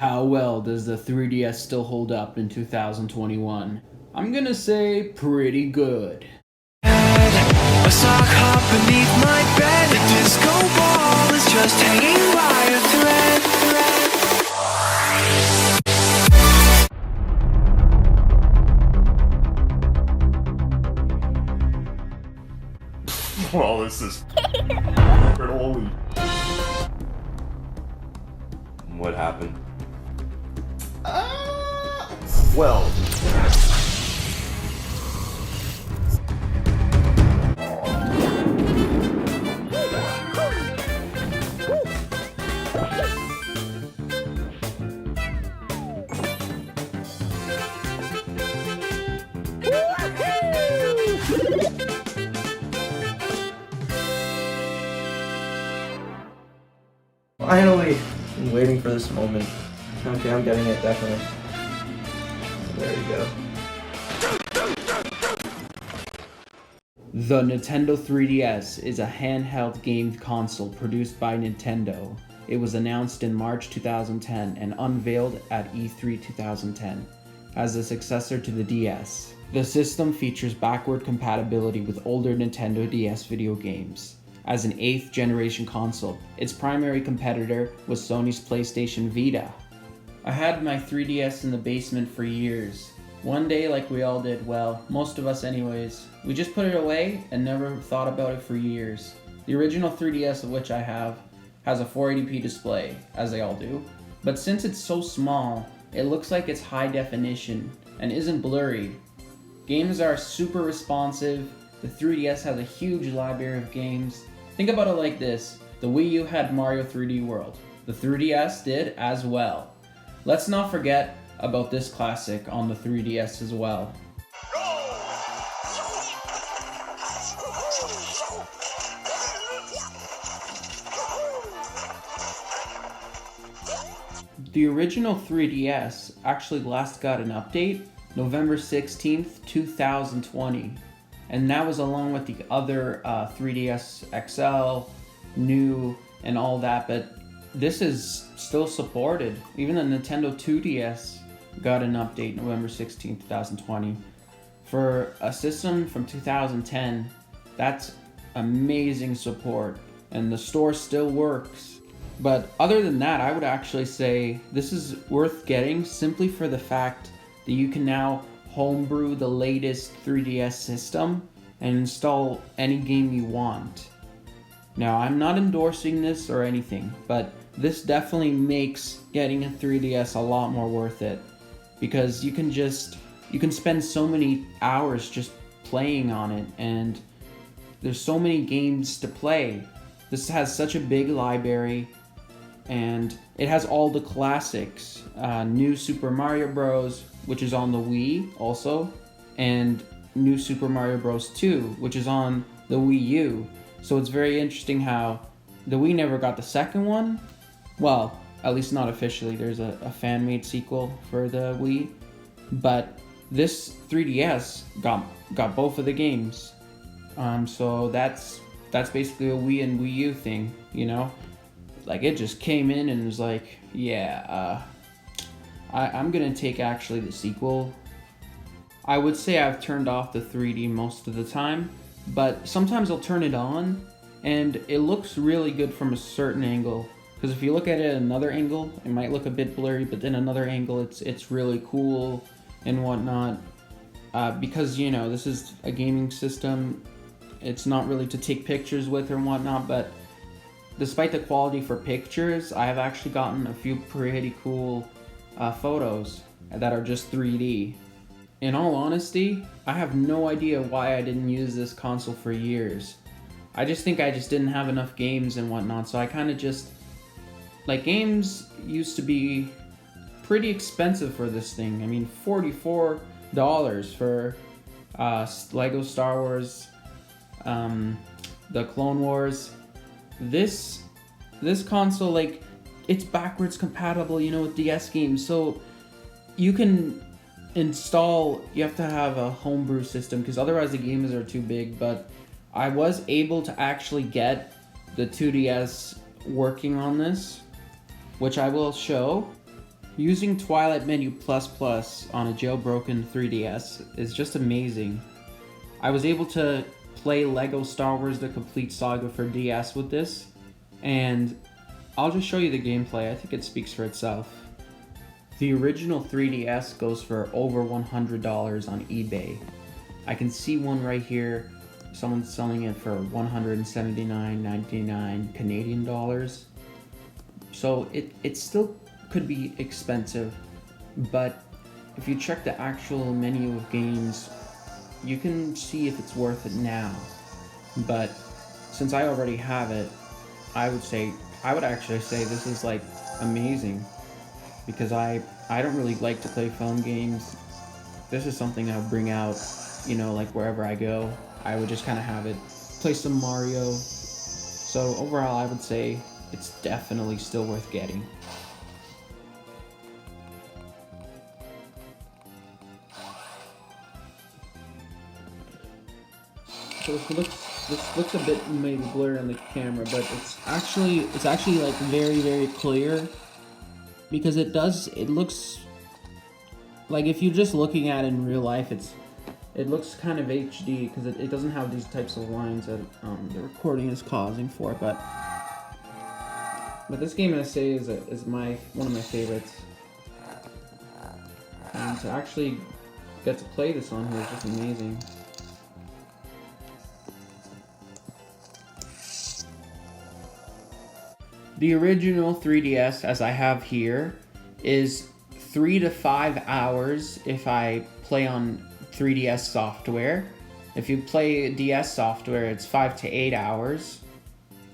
How well does the 3DS still hold up in 2021? I'm gonna say pretty good. A sock hop beneath my bed. The disco ball is just hanging by a thread. Well, this is holy. What happened? Well, Finally! Been waiting for this moment. Okay, I'm getting it, definitely. There we go. The Nintendo 3DS is a handheld game console produced by Nintendo. It was announced in March 2010 and unveiled at E3 2010 as the successor to the DS. The system features backward compatibility with older Nintendo DS video games. As an 8th generation console, its primary competitor was Sony's PlayStation Vita. I had my 3DS in the basement for years. One day, like we all did, well, most of us anyways, we just put it away and never thought about it for years. The original 3DS, of which I have, has a 480p display, as they all do, but since it's so small, it looks like it's high definition and isn't blurry. Games are super responsive, the 3DS has a huge library of games. Think about it like this, the Wii U had Mario 3D World, the 3DS did as well. Let's not forget about this classic on the 3DS as well. The original 3DS actually last got an update November 16th, 2020. And that was along with the other 3DS XL, new, and all that, but this is still supported. Even the Nintendo 2DS got an update November 16, 2020. For a system from 2010, that's amazing support, and the store still works. But other than that, I would actually say this is worth getting simply for the fact that you can now homebrew the latest 3DS system and install any game you want. Now, I'm not endorsing this or anything, but this definitely makes getting a 3DS a lot more worth it, because you can spend so many hours just playing on it, and there's so many games to play. This has such a big library, and it has all the classics. New Super Mario Bros., which is on the Wii also, and New Super Mario Bros. 2, which is on the Wii U. So it's very interesting how the Wii never got the second one. Well, at least not officially. There's a fan-made sequel for the Wii. But this 3DS got both of the games. So that's basically a Wii and Wii U thing, you know? Like, it just came in and was like, yeah, I'm gonna take actually the sequel. I would say I've turned off the 3D most of the time, but sometimes I'll turn it on and it looks really good from a certain angle. Because if you look at it at another angle, it might look a bit blurry, but then another angle, it's really cool and whatnot. Because, you know, this is a gaming system, it's not really to take pictures with or whatnot, but despite the quality for pictures, I have actually gotten a few pretty cool photos that are just 3D. In all honesty, I have no idea why I didn't use this console for years. I just think I just didn't have enough games and whatnot, so I kind of just... Like, games used to be pretty expensive for this thing. I mean, $44 for Lego Star Wars, the Clone Wars. This console, like, it's backwards compatible, you know, with DS games, so you can install, you have to have a homebrew system, because otherwise the games are too big, but I was able to actually get the 2DS working on this, which I will show. Using Twilight Menu Plus on a jailbroken 3DS is just amazing. I was able to play LEGO Star Wars The Complete Saga for DS with this, and I'll just show you the gameplay. I think it speaks for itself. The original 3DS goes for over $100 on eBay. I can see one right here. Someone's selling it for $179.99 Canadian dollars. So it still could be expensive, but if you check the actual menu of games, you can see if it's worth it now. But since I already have it, I would actually say this is like amazing, because I don't really like to play phone games. This is something I would bring out, you know, like wherever I go. I would just kind of have it, play some Mario. So overall, I would say it's definitely still worth getting. So this looks a bit maybe blurry on the camera, but it's actually like very clear, because it looks like, if you're just looking at it in real life, it looks kind of HD, because it doesn't have these types of lines that the recording is causing for. But this game, I say, is one of my favorites, and to actually get to play this on here is just amazing. The original 3DS, as I have here, is 3 to 5 hours if I play on 3DS software. If you play DS software, it's 5 to 8 hours.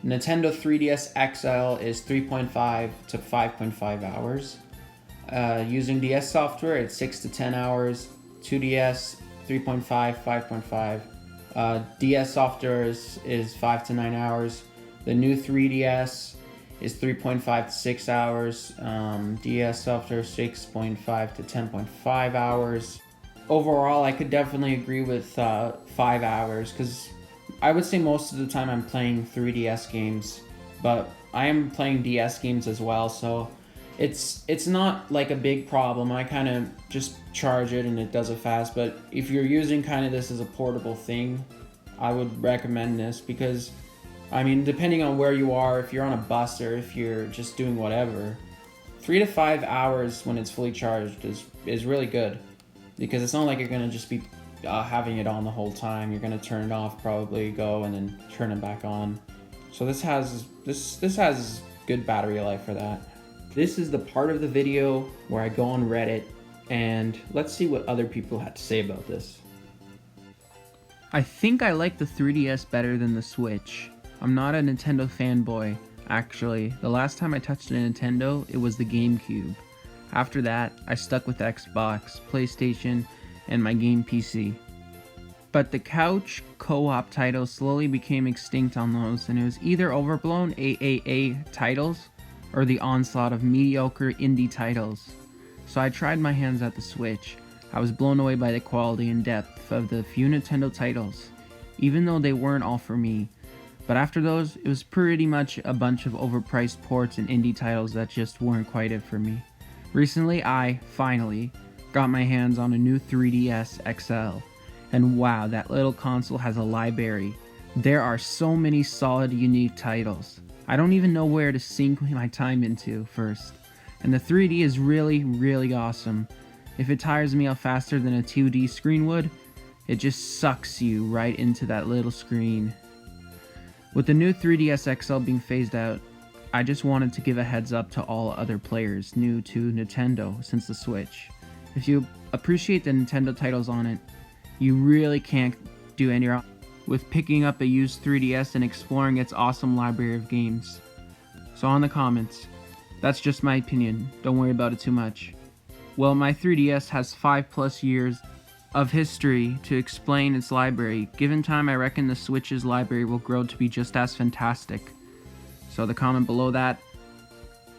Nintendo 3DS XL is 3.5 to 5.5 hours. Using DS software, it's 6 to 10 hours. 2DS, 3.5, 5.5. DS software is 5 to 9 hours. The new 3DS is 3.5 to 6 hours. DS software 6.5 to 10.5 hours. Overall, I could definitely agree with 5 hours, because I would say most of the time I'm playing 3DS games, but I am playing DS games as well, so it's not like a big problem. I kind of just charge it and it does it fast. But if you're using kind of this as a portable thing, I would recommend this, because I mean, depending on where you are, if you're on a bus or if you're just doing whatever, 3 to 5 hours when it's fully charged is really good, because it's not like you're gonna just be having it on the whole time. You're gonna turn it off, probably go and then turn it back on. So this has good battery life for that. This is the part of the video where I go on Reddit, and let's see what other people had to say about this. I think I like the 3DS better than the Switch. I'm not a Nintendo fanboy, actually. The last time I touched a Nintendo, it was the GameCube. After that, I stuck with Xbox, PlayStation, and my game PC. But the couch co-op titles slowly became extinct on those, and it was either overblown AAA titles or the onslaught of mediocre indie titles. So I tried my hands at the Switch. I was blown away by the quality and depth of the few Nintendo titles, even though they weren't all for me. But after those, it was pretty much a bunch of overpriced ports and indie titles that just weren't quite it for me. Recently, I, finally, got my hands on a new 3DS XL. And wow, that little console has a library. There are so many solid, unique titles. I don't even know where to sink my time into first. And the 3D is really awesome. If it tires me out faster than a 2D screen would, it just sucks you right into that little screen. With the new 3DS XL being phased out, I just wanted to give a heads up to all other players new to Nintendo since the Switch. If you appreciate the Nintendo titles on it, you really can't do any wrong with picking up a used 3DS and exploring its awesome library of games. So on the comments, that's just my opinion, don't worry about it too much. Well, my 3DS has 5+ years of history to explain its library. Given time, I reckon the Switch's library will grow to be just as fantastic. So the comment below that,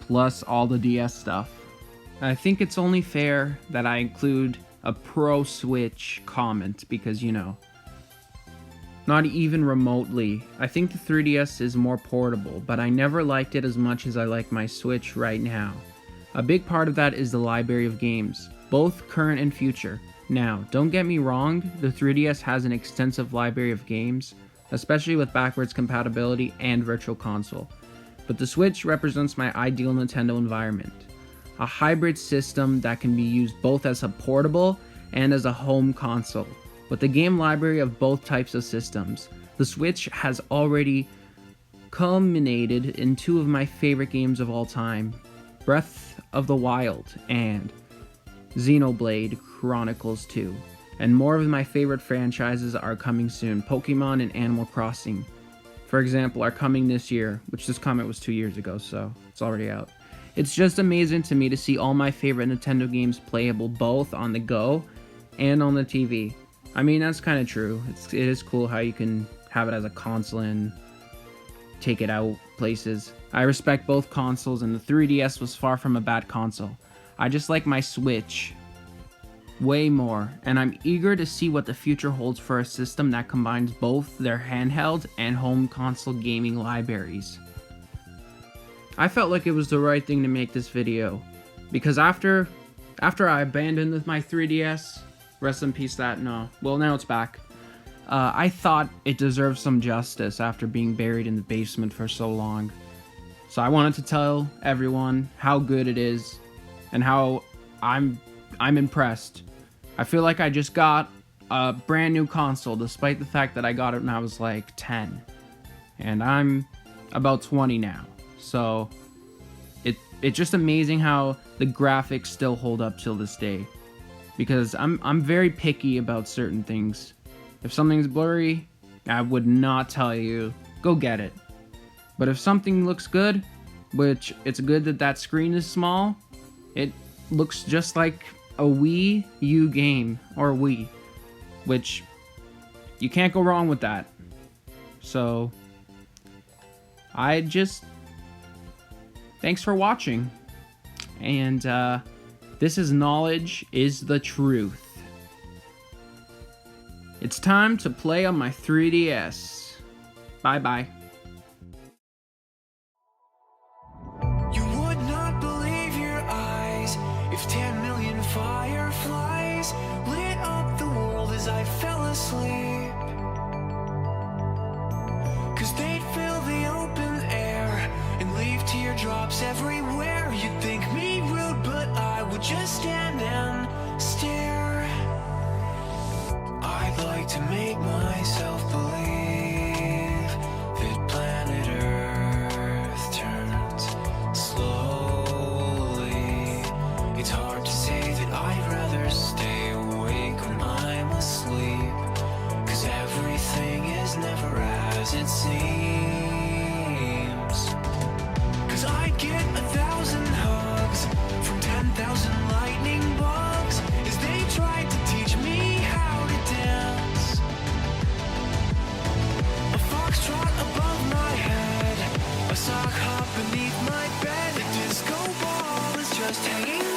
plus all the DS stuff. I think it's only fair that I include a pro Switch comment, because, you know, not even remotely. I think the 3DS is more portable, but I never liked it as much as I like my Switch right now. A big part of that is the library of games, both current and future. Now, don't get me wrong, the 3DS has an extensive library of games, especially with backwards compatibility and Virtual Console. But the Switch represents my ideal Nintendo environment. A hybrid system that can be used both as a portable and as a home console. With the game library of both types of systems, the Switch has already culminated in two of my favorite games of all time, Breath of the Wild and Xenoblade Chronicles 2. And more of my favorite franchises are coming soon. Pokemon and Animal Crossing, for example, are coming this year, which this comment was 2 years ago, so it's already out. It's just amazing to me to see all my favorite Nintendo games playable both on the go and on the TV. I mean, that's kind of true. It is cool how you can have it as a console and take it out places. I respect both consoles, and the 3DS was far from a bad console. I just like my Switch way more, and I'm eager to see what the future holds for a system that combines both their handheld and home console gaming libraries. I felt like it was the right thing to make this video, because after I abandoned my 3DS, rest in peace that, no, well now it's back, I thought it deserved some justice after being buried in the basement for so long. So I wanted to tell everyone how good it is, and how I'm impressed. I feel like I just got a brand new console, despite the fact that I got it when I was like 10. And I'm about 20 now. So it's just amazing how the graphics still hold up till this day. Because I'm very picky about certain things. If something's blurry, I would not tell you, go get it. But if something looks good, which it's good that screen is small, it looks just like a Wii U game, or Wii, which you can't go wrong with that. So thanks for watching, and this is Knowledge is the Truth. It's time to play on my 3DS. Bye bye. You would not believe your eyes if 10 million fireflies lit up the world as I fell asleep. 'Cause they'd fill the open air and leave teardrops everywhere. You'd think me rude, but I would just stand and stare. I'd like to make myself believe that planet Earth turns slowly. It's hard to say that I'd rather stay awake when I'm asleep, 'cause everything is never as it seems. 'Cause I'd get 1,000 hugs from 10,000 lightning bugs as they tried to teach me how to dance. A foxtrot above my head, a sock hop beneath my bed, a disco ball is just hanging